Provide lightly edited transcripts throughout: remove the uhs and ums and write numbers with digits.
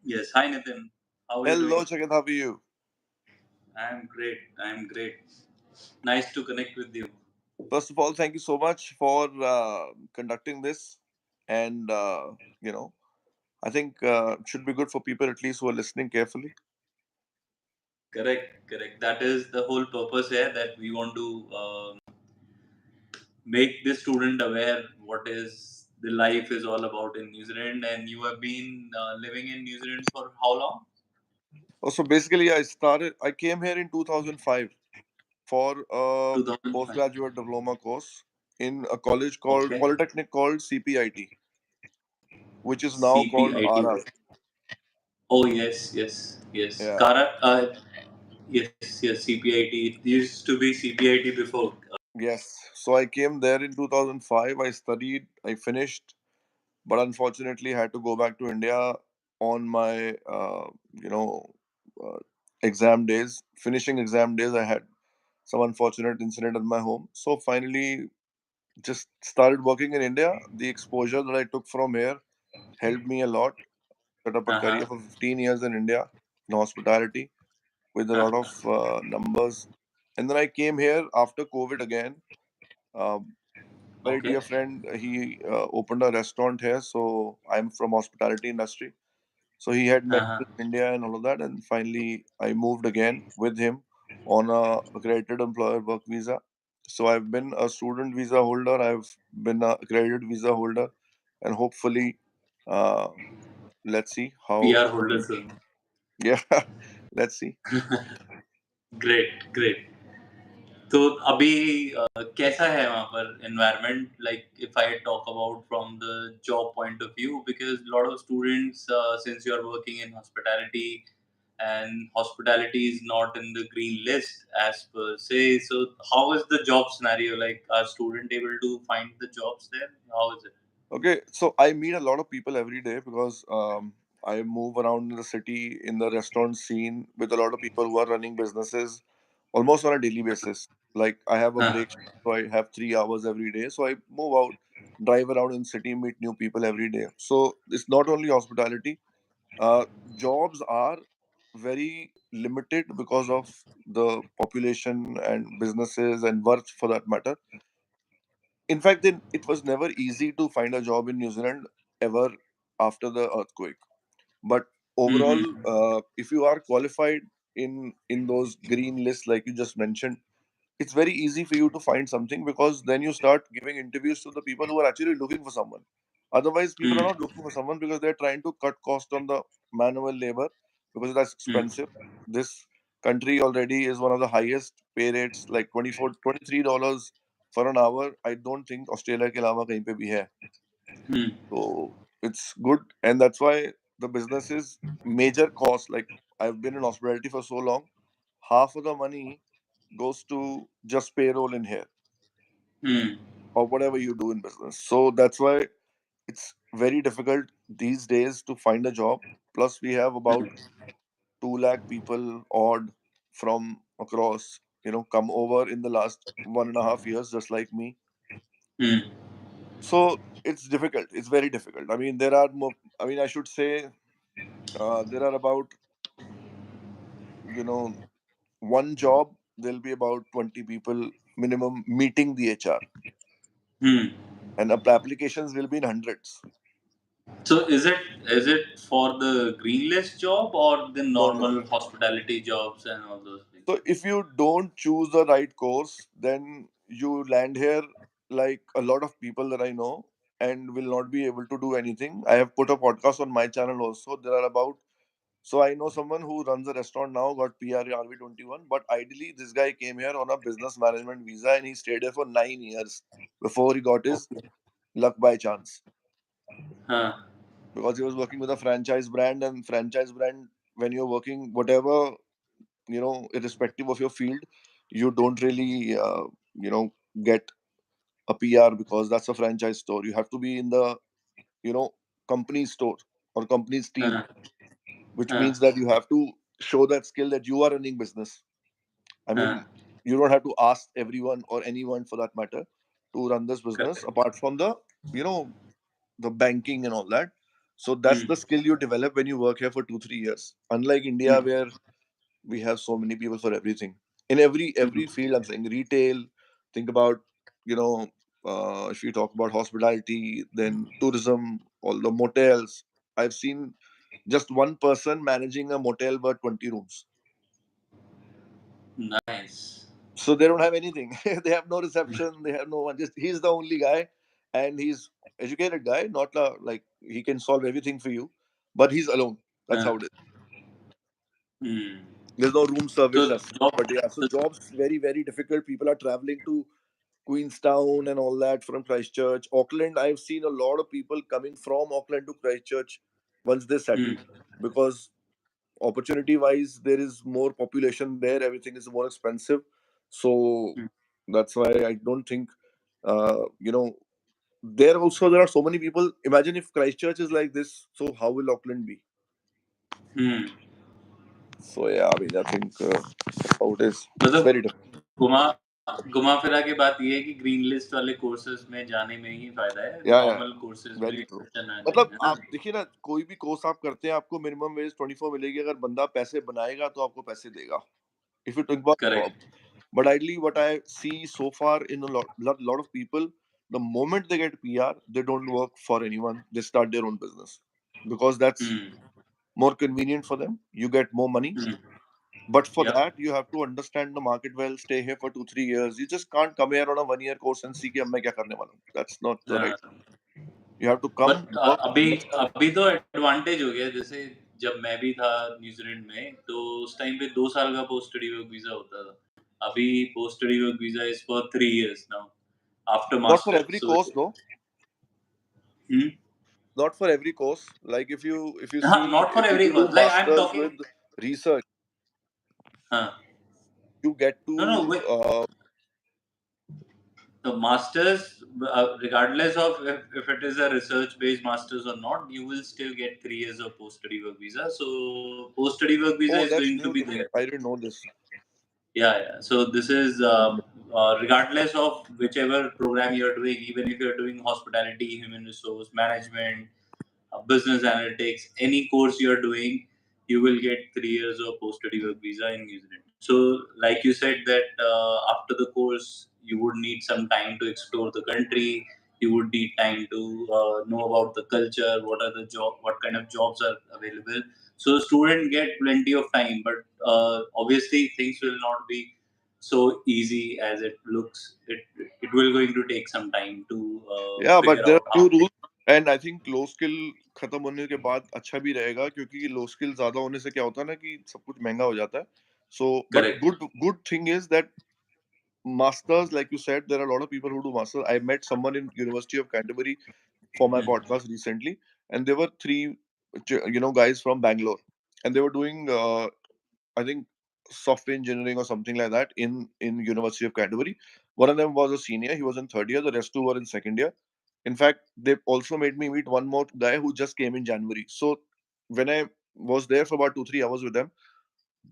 Yes. Hi, Nitin. How are you Hello, doing? Jagat. How are you? I'm great. I'm great. Nice to connect with you. First of all, thank you so much for conducting this. And, I think it should be good for people at least who are listening carefully. Correct. Correct. That is the whole purpose here that we want to make the student aware what is the life is all about in New Zealand. And you have been living in New Zealand for how long? So basically, I came here in 2005 for a 2005. postgraduate diploma course in a college called Okay. Polytechnic called CPIT, which is now called CPIT. RR. Oh yes, yes, yes. Yeah. Kara. Yes, yes. CPIT. It used to be CPIT before. Yes. So I came there in 2005. I studied, I finished, but unfortunately had to go back to India on my uh, exam days. Finishing exam days, I had some unfortunate incident at my home. So finally, just started working in India. The exposure that I took from here helped me a lot. Set up a Uh career huh. for 15 years in India in hospitality with a Uh lot of huh. numbers. And then I came here after COVID again. Um, Very Okay. dear friend, he opened a restaurant here. So I'm from hospitality industry. So he had met Uh-huh. me in India and all of that, and finally I moved again with him on a accredited employer work visa. So I've been a student visa holder. I've been a accredited visa holder, and hopefully, uh, let's see how. PR holder soon. Yeah, let's see. Great, great. तो अभी कैसा है वहाँ पर environment, like if I talk about from the job point of view, because a lot of students, since you are working in hospitality, and hospitality is not in the green list as per se, so how is the job scenario, like are student able to find the jobs there, how is it? Okay, so I meet a lot of people every day because I move around in the city in the restaurant scene with a lot of people who are running businesses almost on a daily basis. Like I have a Huh. break, so I have 3 hours every day. So I move out, drive around in city, meet new people every day. So it's not only hospitality. Jobs are very limited because of the population and businesses and worth for that matter. In fact, then it was never easy to find a job in New Zealand ever after the earthquake. But overall, Mm-hmm. if you are qualified in those green lists like you just mentioned, it's very easy for you to find something because then you start giving interviews to the people who are actually looking for someone. Otherwise, people are not Mm-hmm. looking for someone because they're trying to cut cost on the manual labor because that's expensive. This country already is one of the highest pay rates, like 24, $23 for an hour. I don't think Australia के अलावा कहीं पे भी है. Mm-hmm. So it's good, and that's why the businesses major cost. Like I've been in hospitality for so long, half of the money goes to just payroll in here Mm-hmm. or whatever you do in business. So that's why it's very difficult these days to find a job. Plus, we have about 2 lakh people odd from across, come over in the last 1.5 years, just like me. Mm-hmm. So it's difficult. It's very difficult. I mean, there are more. I mean, I should say there are about, you know, one job. There'll be about 20 people minimum meeting the HR, Mm-hmm. and applications will be in hundreds. So is it for the green list job or the No, no. normal hospitality jobs and all those things? So if you don't choose the right course, then you land here like a lot of people that I know and will not be able to do anything. I have put a podcast on my channel also. There are about, so I know someone who runs a restaurant now, got PR in RV21, but ideally this guy came here on a business management visa and he stayed here for 9 years before he got his Okay. luck by chance Huh. because he was working with a franchise brand, and franchise brand, when you're working whatever, irrespective of your field, you don't really get a PR because that's a franchise store. You have to be in the you know company store or company's team, Huh. which Huh. means that you have to show that skill that you are running business. I Huh. mean, you don't have to ask everyone or anyone for that matter to run this business Correct. apart from the you know the banking and all that. So that's the Hmm. skill you develop when you work here for 2 3 years. Unlike India, Hmm. where we have so many people for everything in every Hmm. field. I'm saying retail. Think about, you know, if you talk about hospitality, then tourism, all the motels. I've seen just one person managing a motel with 20 rooms. Nice. So they don't have anything. They have no reception. They have no one. Just he's the only guy, and he's educated guy. Not like he can solve everything for you, but he's alone. That's how it is. Hmm. There's no room service So as such. job. But yeah, so jobs very difficult. People are traveling to Queenstown and all that from Christchurch. Auckland, I've seen a lot of people coming from Auckland to Christchurch once they settle, Hmm. because opportunity wise there is more population there. Everything is more expensive, so Hmm. that's why I don't think, you know, there also there are so many people. Imagine if Christchurch is like this, so how will Auckland be? Hmm. So yeah, I mean, I think how it is. It's मतलब very different. घुमा फिरा के बात ये है कि green list वाले courses में जाने में ही फायदा है, या नॉर्मल कोर्सेज में वेरी ट्रू। टेंशन आ मतलब जाए, है ना? आप देखिए ना, कोई भी कोर्स आप करते हैं आपको मिनिमम वेज 24 मिलेगी। अगर बंदा पैसे बनाएगा तो आपको पैसे देगा। If you talk about job, correct. but ideally what I see so far in a lot of people, the moment they get PR, they don't work for anyone. They start their own business because that's hmm. more convenient for them. You get more money, hmm. but for yep. that you have to understand the market well, stay here for 2 3 years. You just can't come here on a 1 year course and see कि अब मैं क्या करने वाला हूँ. That's not the right. You have to come, but work, अभी understand. अभी तो एडवांटेज हो गया, जैसे जब मैं भी था न्यूजीलैंड में तो उस टाइम पे 2 साल का पोस्ट स्टडी वर्क वीजा होता था। अभी post study work visa is for 3 years now after Not for मास्टर्स every so. course though. Hmm. Not for every course. Like if you हाँ, see, not for if every you do like I am masters talking. with research, हाँ। you get no no, to the masters, regardless of if it is a research based masters or not, you will still get 3 years of post study work visa. So post study work visa is oh, going that's to be new to there. me. I didn't know this. Yeah, yeah. So this is regardless of whichever program you're doing, even if you're doing hospitality, human resource management, business analytics, any course you're doing, you will get 3 years of post-study work visa in New Zealand. So, like you said that after the course, you would need some time to explore the country. You would need time to know about the culture, what kind of jobs are available. So, student get plenty of time, but obviously things will not be so easy as it looks. It will going to take some time to Yeah, but figure there are out few how. rules, and I think low skill खत्म होने के बाद अच्छा भी रहेगा, क्योंकि लो skill ज्यादा होने से क्या होता है ना कि सब कुछ महंगा हो जाता है. So, but Correct. good thing is that masters, like you said, there are a lot of people who do masters. I met someone in University of Canterbury for my Hmm. podcast recently, and there were three, guys from Bangalore, and they were doing, I think, software engineering or something like that in University of Canterbury. One of them was a senior; he was in third year. The rest two were in second year. In fact, they also made me meet one more guy who just came in January. So when I was there for about 2 3 hours with them,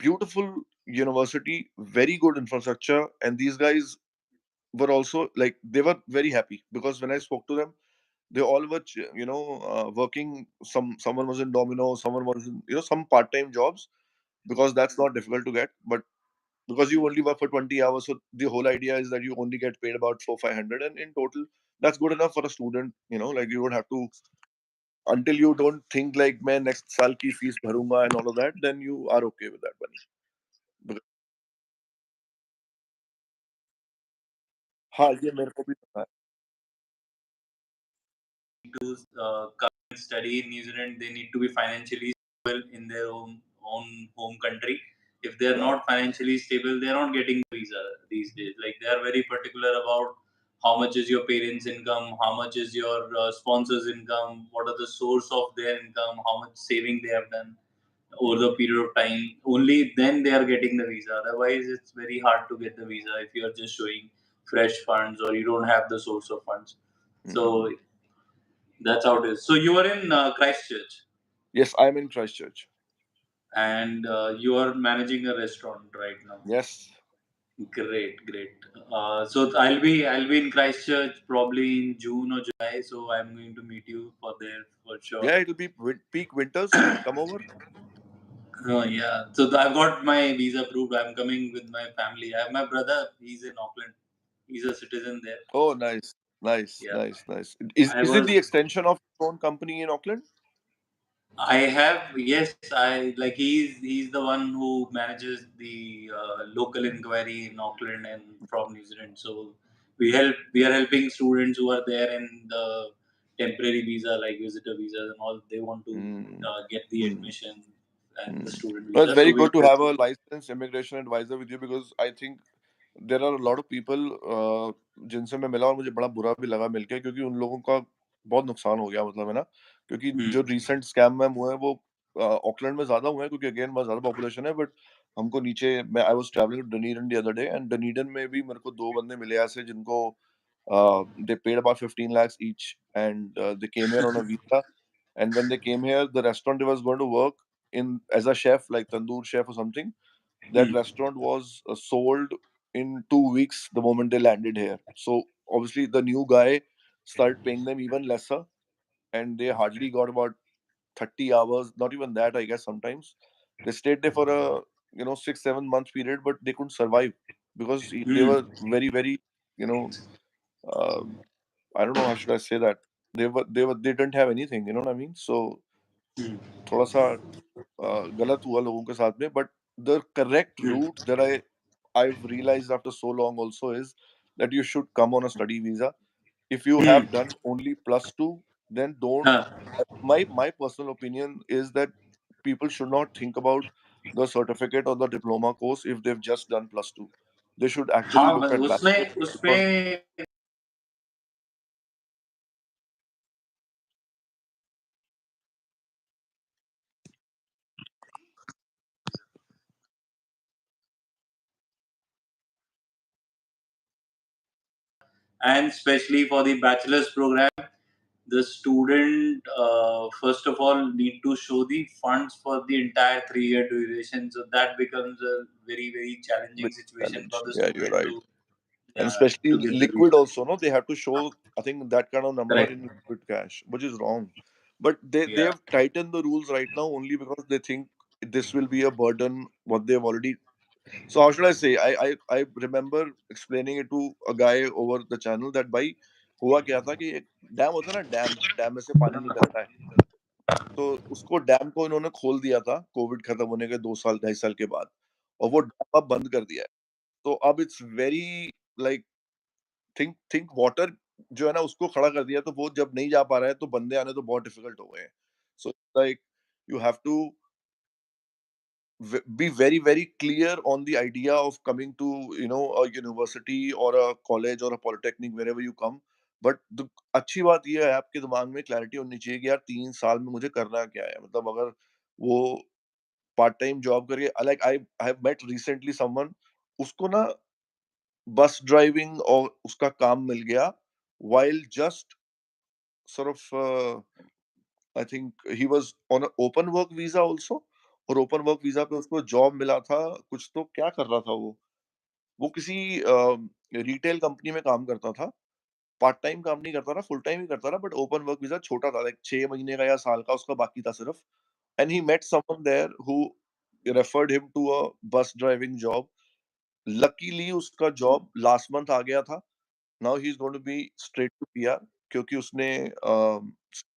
beautiful university, very good infrastructure, and these guys were also like they were very happy because when I spoke to them, they all were working. Someone was in Domino, someone was in some part time jobs, because that's not difficult to get. But because you only work for 20 hours, so the whole idea is that you only get paid about 400 500, and in total that's good enough for a student. Like you don't have to, until you don't think like मैं next साल की fees भरूंगा and all of that, then you are okay with that money. Because, हाँ, ये मेरे को भी पता है. To come and study in New Zealand, they need to be financially stable in their own home country. If they are Yeah. not financially stable, they are not getting visa these days. Like they are very particular about how much is your parents' income, how much is your sponsors' income, what are the source of their income, how much saving they have done over the period of time. Only then they are getting the visa. Otherwise, it's very hard to get the visa if you are just showing fresh funds or you don't have the source of funds. Mm. So that's how it is. So you are in Christchurch Yes, I'm in Christchurch. and you are managing a restaurant right now. Yes. Great, great. So I'll be in Christchurch probably in June or July. So I'm going to meet you for there for sure. Yeah, it'll be peak winter, so you can come over. Oh yeah. So I've got my visa approved. I'm coming with my family. I have my brother. He's in Auckland. He's a citizen there. Oh, nice, nice, Yeah. nice, nice. Is I is it was the extension of your own company in Auckland? I have, yes, I like he's the one who manages the local inquiry in Auckland and from New Zealand. So we are helping students who are there in the temporary visa like visitor visas and all. They want to Mm, get the mm, admission and the mm. student Well, it's visa. So very we good to help. have a licensed immigration advisor with you because I think there are a lot of people जिनसे मैं मिला और मुझे बड़ा बुरा भी लगा मिलके क्योंकि उन लोगों का बहुत नुकसान हो गया मतलब है ना क्योंकि Hmm. जो रिसेंट स्कैम में हुए हैं वो ऑकलैंड में ज्यादा हुए हैं क्योंकि अगेन बहुत ज्यादा पॉपुलेशन है बट हमको नीचे मैं I was travelling to Dunedin the other day and Dunedin में भी मेरे को दो बंदे मिले ऐसे जिनको they paid about 15 lakhs each and they came here on a visa and when they came here the restaurant they was going to work in as a chef like tandoor chef or something that Hmm. restaurant was sold in 2 weeks the moment they landed here. So obviously the new guy started paying them even lesser, and they hardly got about 30 hours. Not even that, I guess. Sometimes they stayed there for a 6 7 months period, but they couldn't survive because they Hmm. were very you know uh, I don't know how should I say that they didn't have anything. You know what I mean? So Hmm. थोड़ा सा गलत हुआ लोगों के साथ में but the correct Hmm. route that I've realized after so long also is that you should come on a study visa. If you Hmm. have done only plus two, then don't. Huh. My personal opinion is that people should not think about the certificate or the diploma course if they've just done plus two. They should actually हाँ look at bachelor उसमें because उसमें and especially for the bachelor's program, the student first of all need to show the funds for the entire 3 year duration. So that becomes a very challenging big situation for challenge. the Yeah, you're student right. to And especially get the liquid visa. also, no, they have to show I think that kind of number Correct. in liquid cash, which is wrong. But they Yeah. have tightened the rules right now only because they think this will be a burden what they've already. So how should I say? I remember explaining it to a guy over the channel that भाई हुआ क्या था कि एक dam होता है ना dam dam में से पानी निकलता है तो उसको डैम को इन्होंने खोल दिया था कोविड खत्म होने के 2 साल 2.5 साल के बाद और वो डैम अब बंद कर दिया है तो अब it's very like think water जो है ना उसको खड़ा कर दिया तो वो जब नहीं जा पा रहा है तो बंदे आने तो बहुत डिफिकल्ट हो गए हैं so like you have to be very clear on the idea of coming to a university or a college or a polytechnic wherever you come but अच्छी बात ये है आपके दिमाग में क्लैरिटी होनी चाहिए कि यार 3 साल में मुझे करना क्या है मतलब अगर वो पार्ट टाइम जॉब करके like I have met recently someone उसको ना बस ड्राइविंग और उसका काम मिल गया while just sort of I think he was on an open work visa also और ओपन वर्क वीजा पे उसको जॉब मिला था कुछ तो क्या कर रहा था वो किसी रिटेल कंपनी में काम करता था पार्ट टाइम काम नहीं करता था फुल टाइम ही करता था बट ओपन वर्क वीजा छोटा था लाइक 6 महीने का या साल का उसका बाकी था सिर्फ and he met someone there who referred him to a bus driving job luckily उसका जॉब लास्ट मंथ आ गया था now he is going to be straight to PR क्योंकि उसने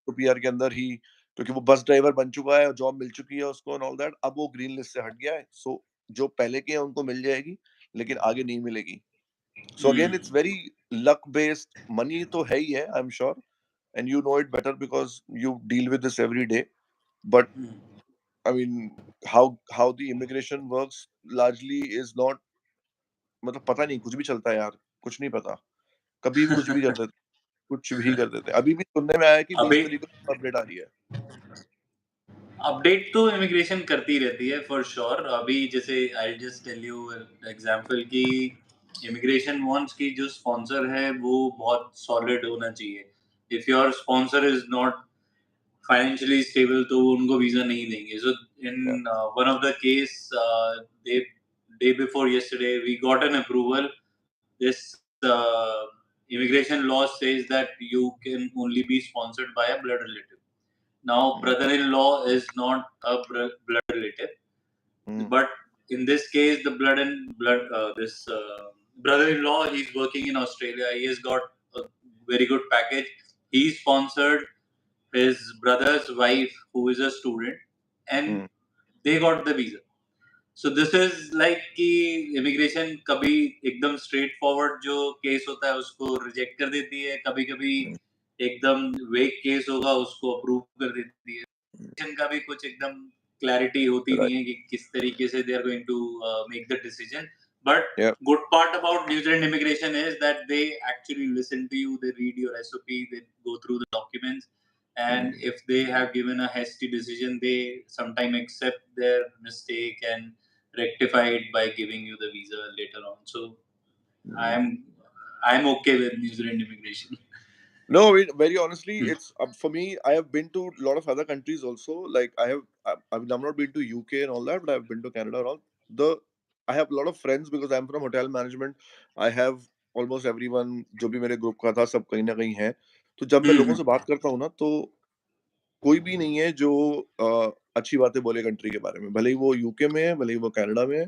तो पीआर के अंदर ही क्योंकि वो बस ड्राइवर बन चुका है और जॉब मिल चुकी है उसको एंड ऑल दैट अब वो ग्रीन लिस्ट से हट गया है सो जो पहले के हैं उनको मिल जाएगी लेकिन आगे नहीं मिलेगी so again it's very luck based money तो है ही है I am sure and you know it better because you deal with this every day but I mean how the immigration works largely is not मतलब पता नहीं कुछ भी चलता है यार कुछ नहीं पता कभी भी कुछ भी कर देते कुछ भी कर देते हैं। अभी भी सुनने में आया है कि 20 अभी तारीख को अपडेट आ रही है। अपडेट तो इमिग्रेशन करती रहती है फॉर श्योर। अभी जैसे I just tell you example कि इमिग्रेशन वांट्स की जो स्पॉन्सर है वो बहुत सॉलिड होना चाहिए। If your sponsor is not financially stable तो वो उनको वीजा नहीं देंगे। सो या in one of the case they day before yesterday, we got an approval. This immigration law says that you can only be sponsored by a blood relative. Now, mm, brother-in-law is not a blood relative, mm, but in this case, the blood this brother-in-law, he's working in Australia. He has got a very good package. He sponsored his brother's wife, who is a student, and mm, they got the visa. So this is like कि immigration कभी एकदम straight forward जो case होता है उसको reject कर देती है, कभी कभी mm, एकदम वेग केस होगा उसको अप्रूव कर देती है. mm. Immigration का भी कुछ एकदम क्लैरिटी होती Right. नहीं है कि किस तरीके से they are going to make the decision. But Yeah. good part about New Zealand immigration is that they actually listen to you, they read your SOP, they go through the documents, and Mm, if they have given a hasty decision, they sometimes accept their mistake and rectify it by giving you the visa later on. So mm. i'm I'm okay with New Zealand immigration. No, very honestly, it's for me. I have been to a lot of other countries also. Like I've not been to UK and all that, but I've been to Canada and all. The I have a lot of friends because I'm from hotel management. I have almost everyone जो भी मेरे group का था सब कहीं ना कहीं है. तो जब मैं लोगों से बात करता हूँ ना तो कोई भी नहीं है जो अच्छी बातें बोले कंट्री के बारे में. भले ही वो यूके में है, भले ही वो कनाडा में है.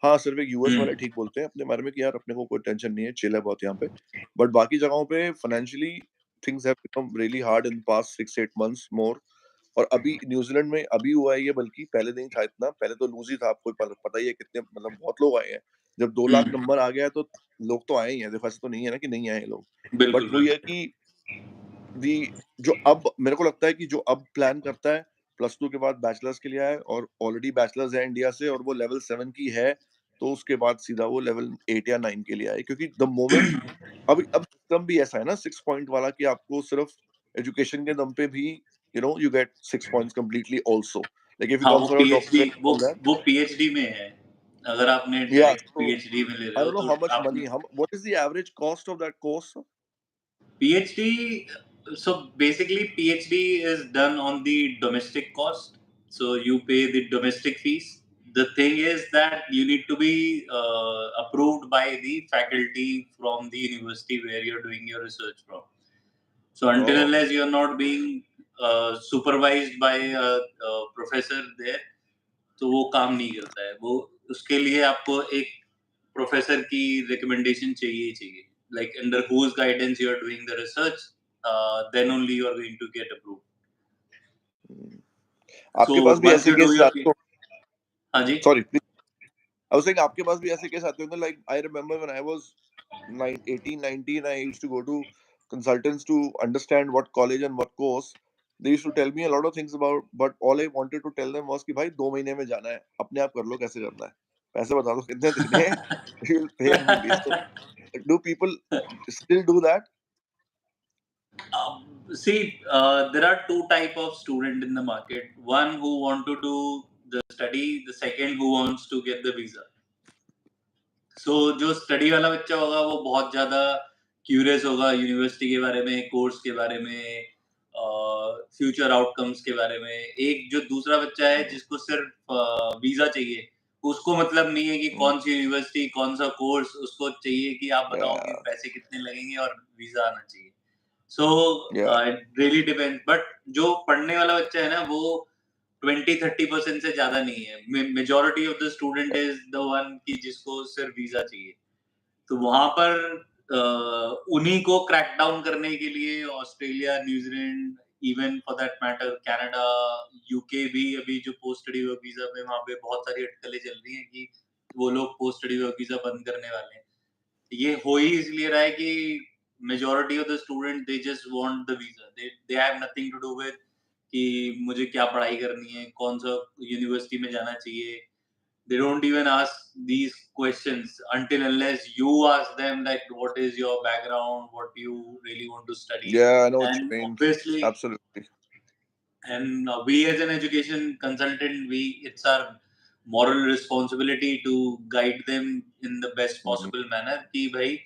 हाँ, सिर्फ एक यूएस वाले ठीक बोलते हैं अपने बारे में कि यार अपने को कोई टेंशन नहीं है, चिल है बहुत यहाँ पे. बट बाकी जगहों पे financially things have become really hard in past 6-8 months मोर. और अभी न्यूजीलैंड में अभी हुआ है ये, बल्कि पहले नहीं था इतना. पहले तो लूज़ ही था, आपको पता ही है कितने मतलब बहुत लोग आए हैं. जब 2 लाख नंबर आ गया है तो लोग तो आए ही हैं. देखो ऐसा तो नहीं है ना कि नहीं आए हैं लोग. बिल्कुल बट वही है बिल्कुल. कि दी जो अब मेरे को लगता है कि जो अब प्लान करता है प्लस टू के बाद बैचलर्स के लिए आए और ऑलरेडी बैचलर्स है इंडिया से और वो लेवल 7 की है, तो उसके बाद सीधा वो लेवल 8 या 9 के लिए आए. क्योंकि द मोमेंट अब सिस्टम भी ऐसा है ना 6 पॉइंट वाला कि आपको सिर्फ एजुकेशन के दम पे भी you get 6 points completely also. Like if you हाँ, कम वो for a PhD, doctorate all that. वो पीएचडी में है. अगर आपने या डायरेक्ट सो पीएचडी में ले रहे आई हो डोंट नो तो हाउ मच आपने money how what is the average cost of that course. PhD, so basically PhD is done on the domestic cost. So you pay the domestic fees. The thing is that you need to be approved by the faculty from the university where you're doing your research from. So until Oh, unless you're not being supervised by a professor there, तो वो काम नहीं करता है. वो उसके लिए आपको एक प्रोफेसर की रिकमेंडेशन चाहिए ही चाहिए. Like under whose guidance you are doing the research, then only you are going to get approved. आपके So पास भी once ऐसे you do केसेस your आते हो? हाँ जी. सॉरी. I was saying आपके पास भी ऐसे केस आते होंगे. Like I remember when I was 18, 19, I used to go to consultants to understand what college and what course. They used to tell me a lot of things about, but all I wanted to tell them was कि भाई 2 महीने में जाना है, अपने आप कर लो कैसे करना है, पैसे बता दो कितने देने हैं, you will pay fully. So do people still do that? See, there are two type of student in the market. One who want to do the study, the second who wants to get the visa. सो जो study वाला बच्चा होगा वो बहुत ज़्यादा curious होगा university के बारे में, कोर्स के बारे में, फ्यूचर आउटकम्स के बारे में. एक जो दूसरा बच्चा है जिसको सिर्फ वीज़ा चाहिए, उसको मतलब नहीं है कि Mm, कौन सी यूनिवर्सिटी, कौन सा कोर्स, उसको चाहिए कि आप बताओ कि yeah, पैसे कितने लगेंगे और वीज़ा आना चाहिए. सो yeah, it really depends. But जो पढ़ने वाला बच्चा है ना वो 20-30% से ज्यादा नहीं है. Majority of the student is the one की जिसको सिर्फ वीजा चाहिए. तो वहां पर उन्हीं को क्रैक डाउन करने के लिए Australia, New Zealand, even for that matter Canada, UK भी अभी जो पोस्ट स्टडी वर्क वीजा पे वहां पे बहुत सारी अटकलें चल रही हैं कि वो लोग पोस्ट स्टडी वर्क वीजा बंद करने वाले हैं. ये हो ही इसलिए रहा है कि majority of the student they just want the visa. They have nothing to do with कि मुझे क्या पढ़ाई करनी है, कौन सा यूनिवर्सिटी में जाना चाहिए. They don't even ask these questions until unless you ask them like what is your background, what you really want to study. yeah. I know what you And mean. obviously, Absolutely. and we as an education consultant, it's our moral responsibility to guide them in the best Mm, possible manner कि भाई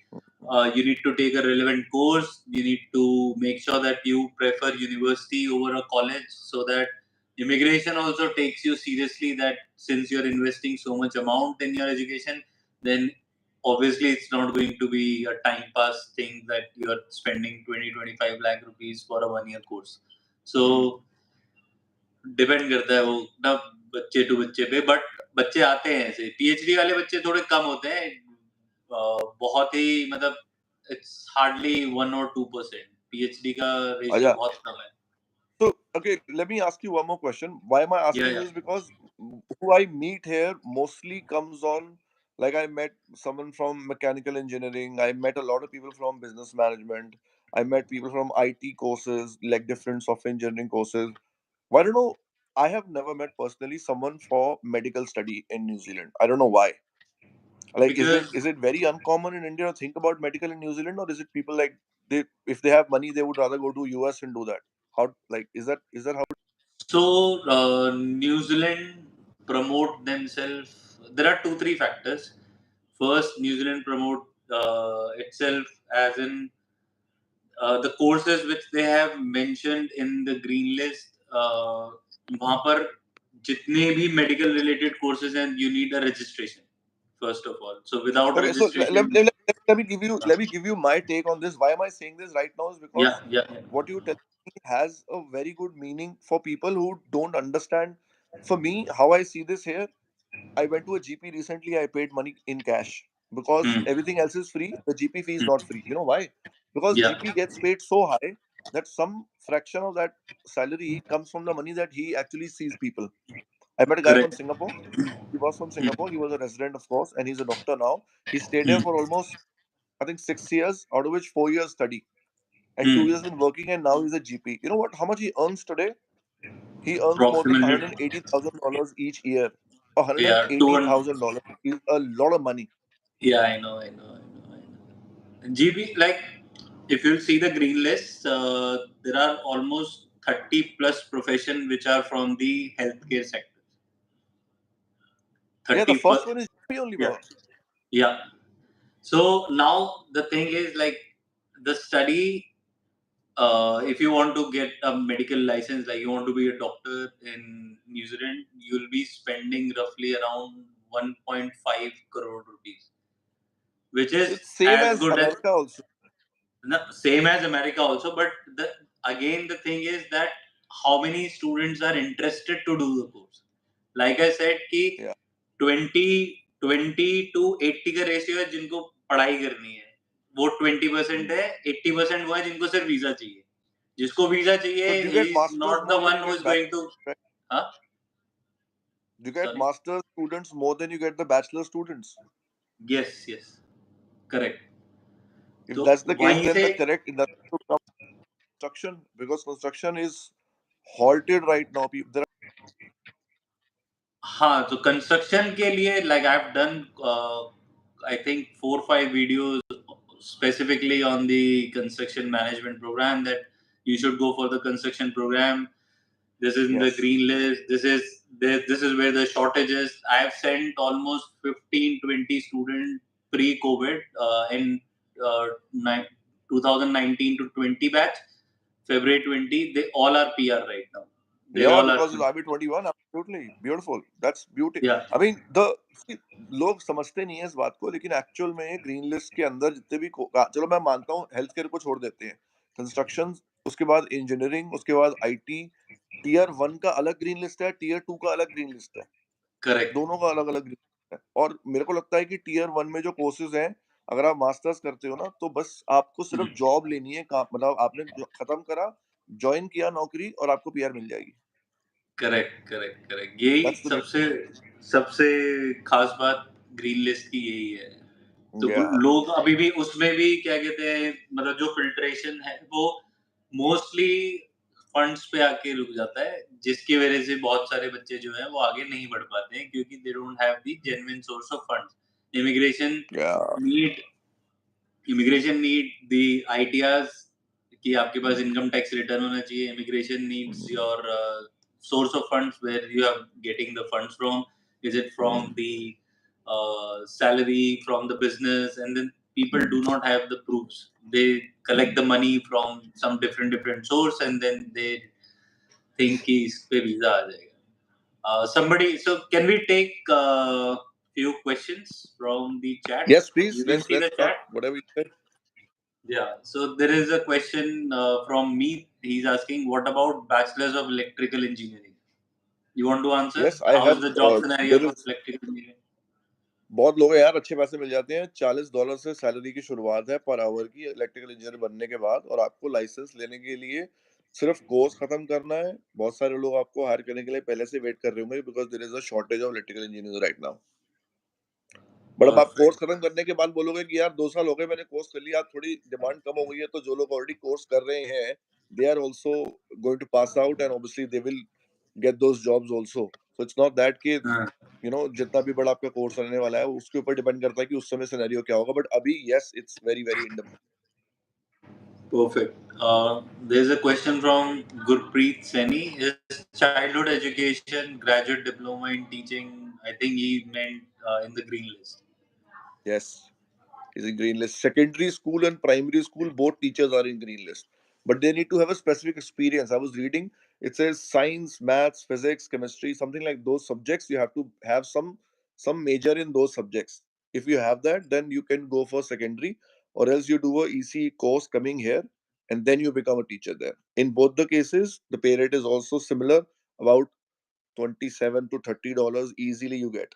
you need to take a relevant course, you need to make sure that you prefer university over a college so that Immigration also takes you seriously that since you're investing so much amount in your education, then obviously it's not going to be a time pass thing that you're spending 20-25 lakh rupees for a 1 year course. So depend करता है वो ना बच्चे to बच्चे पे, but बच्चे आते हैं ऐसे पीएचडी वाले बच्चे थोड़े कम होते हैं, बहुत ही मतलब इट्स हार्डली 1 or 2%, पीएचडी का रेशियो Aja. बहुत कम है. So, okay, let me ask you one more question. Why am I या asking या this? Because who I meet here mostly comes on, like I met someone from mechanical engineering, I met a lot of people from business management, I met people from IT courses, like different software engineering courses. Why don't know? I have never met personally someone for medical study in New Zealand. I don't know why. Like, because is it very uncommon in India to think about medical in New Zealand, or is it people like they if they have money they would rather go to US and do that? How like is that how? so New Zealand promote themselves. There are 2-3 factors. First, New Zealand promote itself as in the courses which they have mentioned in the green list, वहाँ पर जितने भी medical related courses हैं, you need a registration first of all. So without Okay, so registration, let me give you my take on this. Why am I saying this right now? Is yeah, because yeah, yeah. what you tell me has a very good meaning for people who don't understand. For me, how I see this here, I went to a GP recently. I paid money in cash because Hmm. everything else is free. The GP fee is Hmm. not free. You know why? Because Yeah, GP gets paid so high that some fraction of that salary comes from the money that he actually sees people. I met a guy from correct. Singapore. He was from Hmm. Singapore. He was a resident, of course, and he's a doctor now. He stayed here Hmm. for almost, I think, 6 years, out of which 4 years study, and 2 years Hmm. been working, and now he's a GP. You know what? How much he earns today? He earns more than Approximately, $180,000 each year. one hundred and yeah, eighty 200. thousand dollars is a lot of money. Yeah, I know, I know, I know, I know. GB, like, if you see the green list, there are almost 30 plus profession which are from the healthcare sector. Yeah, the 30 first plus, one is GP only, yeah, bro. yeah. So now the thing is like the study, if you want to get a medical license, like you want to be a doctor in New Zealand, you'll be spending roughly around 1.5 crore rupees, which is It's same as as good as America also. no, same as America also. But the again the thing is that how many students are interested to do the course. Like I said कि Yeah. 20 to 80 का ratio है जिनको पढ़ाई करनी है, वो 20% Hmm. है, 80% वो है जिनको सिर्फ वीजा चाहिए. जिसको वीजा So चाहिए do you he get is masters not the more than one you who get is going to. bachelors? Right? Huh? Do you get Sorry. master's students more than you get the bachelor students? Yes, yes, correct. If तो that's the case, वहीं then से the correct industry should come construction, because construction is halted right now. People, there हाँ, तो construction के लिए like I have done I think 4-5 videos specifically on the construction management program that you should go for the construction program. This is in the yes. green list. This is where the shortage is. I have sent almost 15-20 students pre-COVID in uh, 2019 to 20 batch, February 20. They all are PR right now. They Yeah, all are. because it's IB 21, absolutely beautiful. That's beauty. Yeah, I mean, see, लोग समझते नहीं है इस बात को, लेकिन actual में green list के अंदर जितने भी चलो मैं मानता हूँ हेल्थ केयर को छोड़ देते हैं, कंस्ट्रक्शन, उसके बाद इंजीनियरिंग, उसके बाद आईटी, टीयर 1 का अलग ग्रीन लिस्ट है, टीयर 2 का अलग ग्रीन लिस्ट है, correct. दोनों का अलग अलग ग्रीन लिस्ट है। और मेरे को लगता है कि टीयर 1 में जो कोर्सेज हैं, अगर आप मास्टर्स करते हो ना, तो बस आपको सिर्फ जॉब लेनी है, मतलब आपने खत्म करा, ज्वाइन किया नौकरी, और आपको पीआर मिल जाएगी। करेक्ट, करेक्ट, करेक्ट, यही दैट्स द सबसे सबसे खास बात ग्रीन लिस्ट की यही है. तो Yeah. लोग अभी भी उसमें भी क्या कहते हैं, मतलब जो फिल्ट्रेशन है वो मोस्टली फंड्स पे आके रुक जाता है, जिसकी वजह से बहुत सारे बच्चे जो हैं वो आगे नहीं बढ़ पाते हैं क्योंकि they don't have the genuine source of funds. Immigration Yeah. Need immigration need the ITRs कि आपके पास इनकम टैक्स रिटर्न होना चाहिए. Immigration needs Mm, your source of funds, where you are getting the funds from. Is it from mm, the salary from the business? And then people do mm. not have the proofs. They collect the money from some different source, and then they think कि इस पे visa आ जाएगा. Somebody, so can we take few questions from the chat? Yes, please. You can see Let's the start. chat. Whatever you said. Yeah. So there is a question from me. He's asking, what about Bachelor's of Electrical Engineering? You want to answer? Yes, I How is have. the job scenario There for is electrical engineering? बहुत लोग हैं यार, अच्छे पैसे मिल जाते हैं। $40 से salary की शुरुआत है पर आवर की इलेक्ट्रिकल इंजीनियर बनने के बाद, और आपको लाइसेंस लेने के लिए सिर्फ कोर्स खत्म करना है। बहुत सारे लोग आपको हायर करने के लिए पहले से वेट कर रहे होंगे because there is a shortage of electrical engineers right now. But अब आप कोर्स Perfect. खत्म करने के बाद बोलोगे कि यार 2 साल हो गए मैंने कोर्स कर लिया, थोड़ी डिमांड कम हो गई है, तो जो लोग ऑलरेडी कोर्स कर रहे हैं they are also going to pass out and obviously they will get those jobs also. So it's not that कि हाँ, जितना भी बड़ा आपका कोर्स रहने वाला है उसके ऊपर डिपेंड करता है कि उस समय सिनेरियो क्या होगा, बट अभी yes it's very very in demand. perfect. There's a question from Gurpreet Saini. Is childhood education, graduate diploma in teaching? I think he meant in the green list. Yes, is in green list. Secondary school and primary school, both teachers are in green list, but they need to have a specific experience. I was reading, it says science, maths, physics, chemistry, something like those subjects. You have to have some major in those subjects. If you have that, then you can go for secondary, or else you do a EC course coming here, and then you become a teacher there. In both the cases, the pay rate is also similar, about 27 to $30 easily you get.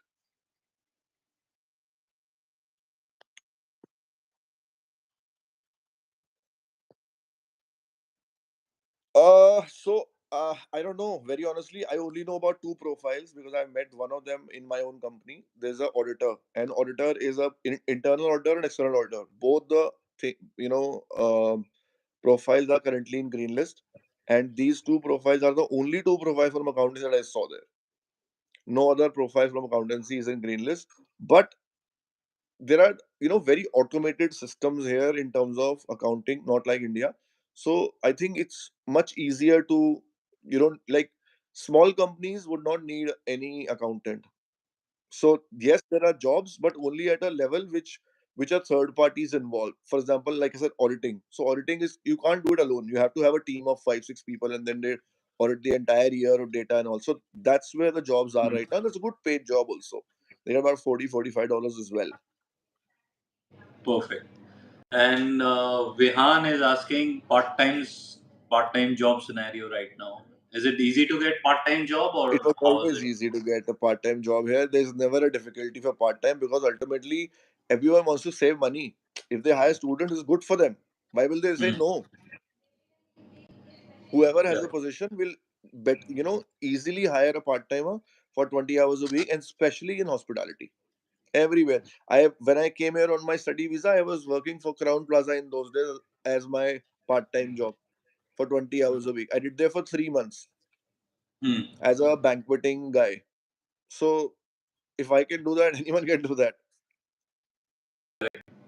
I don't know. Very honestly, I only know about two profiles because I met one of them in my own company. There's a auditor. An auditor is a internal auditor and external auditor. Both the profiles are currently in green list, and these two profiles are the only two profiles from accountancy that I saw there. No other profile from accountancy is in green list, but there are very automated systems here in terms of accounting, not like India. So I think it's much easier to, like, small companies would not need any accountant. So yes, there are jobs, but only at a level which are third parties involved. For example, like I said, auditing. So auditing is, you can't do it alone. You have to have a team of 5 6 people, and then they audit the entire year of data, and also that's where the jobs are Hmm, right now. That's a good paid job also. They're about $40 $45 as well. perfect. And Vihan is asking part-time job scenario right now. Is it easy to get part-time job It or was how is always it? easy to get a part-time job here. There's never a difficulty for part-time because ultimately everyone wants to save money. If they hire students, it's good for them. Why will they say Hmm, no? Whoever has yeah. a position will easily hire a part-timer for 20 hours a week, and especially in hospitality. Everywhere. When I came here on my study visa, I was working for Crown Plaza in those days as my part-time job for 20 hours a week. I did there for 3 months Hmm, as a banqueting guy. So if I can do that, anyone can do that.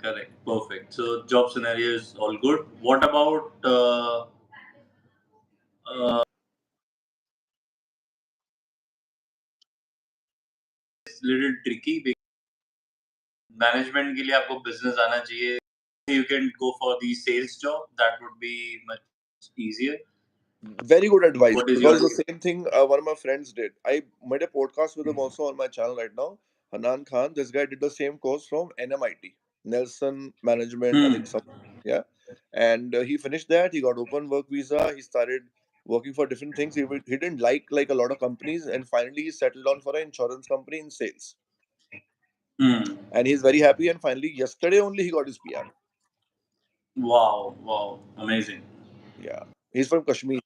correct. Perfect. So job scenario is all good. What about uh, it's little tricky because management के लिए आपको business आना चाहिए. You can go for the sales job. That would be much easier. Very good advice, What is your because the same thing one of my friends did. I made a podcast with him also on my channel right now. Hanan Khan, this guy did the same course from NMIT, Nelson Management, I hmm, think some, yeah. And he finished that. He got open work visa. He started working for different things. He didn't like a lot of companies, and finally he settled on for an insurance company in sales. hmm. And he's very happy. And finally, yesterday only he got his PR. Wow, wow, amazing. Yeah, he's from Kashmir.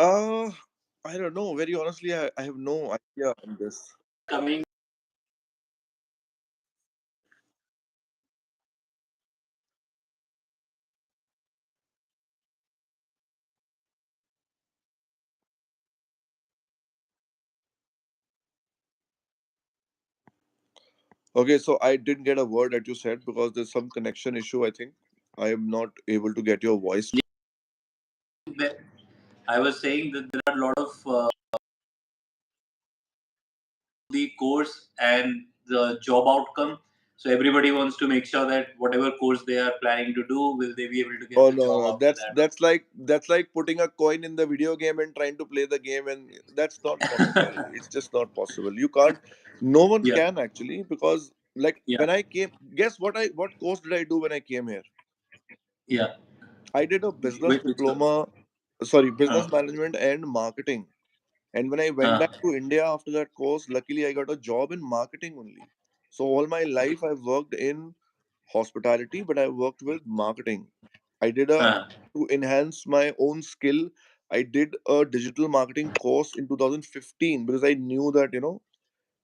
Uh, I don't know. Very honestly, I have no idea on this. Coming. Okay, so I didn't get a word that you said because there's some connection issue. I think I am not able to get your voice. That- I was saying that there are a lot of the course and the job outcome. So everybody wants to make sure that whatever course they are planning to do, will they be able to get Oh the no, job no, after that? that's like putting a coin in the video game and trying to play the game, and that's not possible. It's just not possible. You can't. No one Yeah, can actually, because like yeah, when I came, guess what course did I do when I came here? yeah. I did a business Which course? diploma, sorry, Uh, business management and marketing. And when I went uh, back to India after that course, luckily I got a job in marketing only. So all my life I've worked in hospitality, but I worked with marketing. I did a uh, To enhance my own skill. I did a digital marketing course in 2015 because I knew that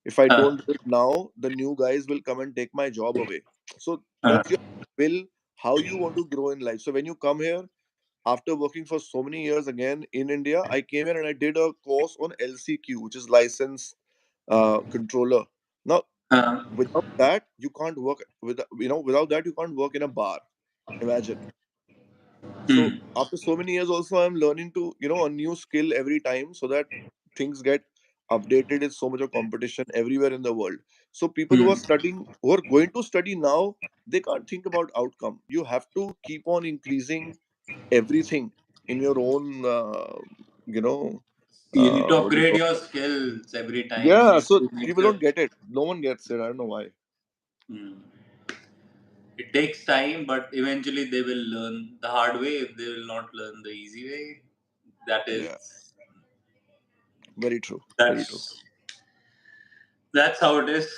if I uh, don't do it now, the new guys will come and take my job away. So uh, that's your will, how you want to grow in life. So when you come here, after working for so many years again in India, I came here and I did a course on LCQ, which is license controller. Now, uh, without that, you can't work without that you can't work in a bar. Imagine. So hmm, after so many years, also I'm learning to a new skill every time so that things get updated. It's so much of competition everywhere in the world. So people hmm. who are going to study now, they can't think about outcome. You have to keep on increasing everything in your own you know You need to what do you upgrade call your it? skills every time. You Yeah, need so to make people sure. don't get it. No one gets it. I don't know why. Hmm. It takes time, but eventually they will learn the hard way. If they will not learn the easy way, that Yeah, is very true, very true. that's that's how it is.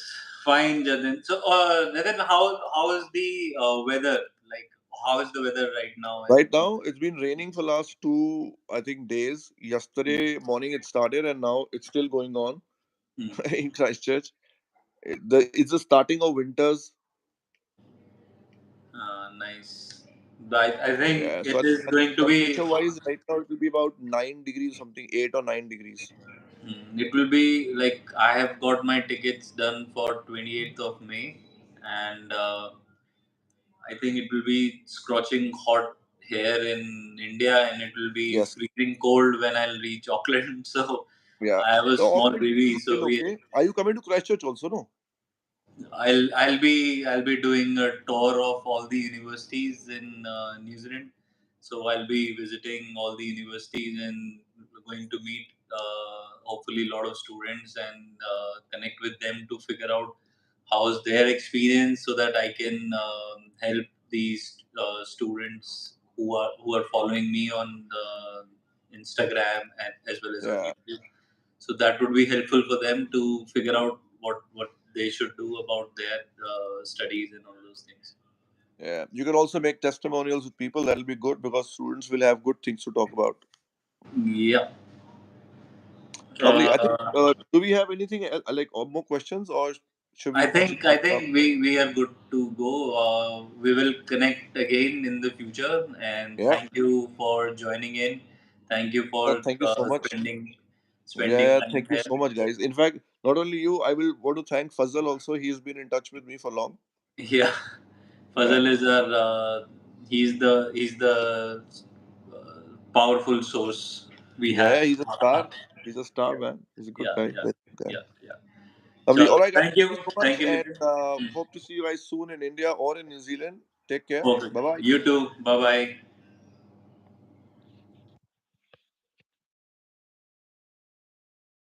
Fine, Jatin. So, Nathan, how is the weather? Like, how is the weather right now? Right now it's been raining for last two, I think, days. Yesterday morning it started and now it's still going on Hmm. in Christchurch. It's the starting of winters. Nice. But I think Yeah, so it is I think going to be temperature wise right now it will be about 9 degrees something, 8 or 9 degrees. It will be like I have got my tickets done for 28th of May, and I think it will be scorching hot here in India, and it will be Yes. freezing cold when I'll reach Auckland. So Yeah. I have a So small Auckland baby, is so still we okay. Are you coming to Christchurch also? No. I'll be doing a tour of all the universities in New Zealand. So I'll be visiting all the universities and going to meet hopefully a lot of students and connect with them to figure out how's their experience so that I can help these students who are following me on Instagram and as well as on Yeah. YouTube. So that would be helpful for them to figure out what they should do about their studies and all those things. Yeah. You can also make testimonials with people. That'll be good because students will have good things to talk about. Yeah. Lovely. I think. Uh, Do we have anything like more questions, or should I we just think I wrap it up? think we are good to go. We will connect again in the future. And Yeah. thank you for joining in. Thank you for Thank you so much. spending Yeah. time Thank you here. so much, guys. In fact, not only you, I will want to thank Fazal also. He's been in touch with me for long. Yeah, Yeah. Fazal is our he's the uh, powerful source we Yeah. have. He's a star. He's a star, man. He's a good Yeah, guy. yeah, Very good guy. yeah, yeah. Lovely. All Chalo. right, guys. Thank Thank you. you so much, Thank you, and Nitin. hope to see you guys soon in India or in New Zealand. Take care. Perfect. Bye bye. You too. Bye bye.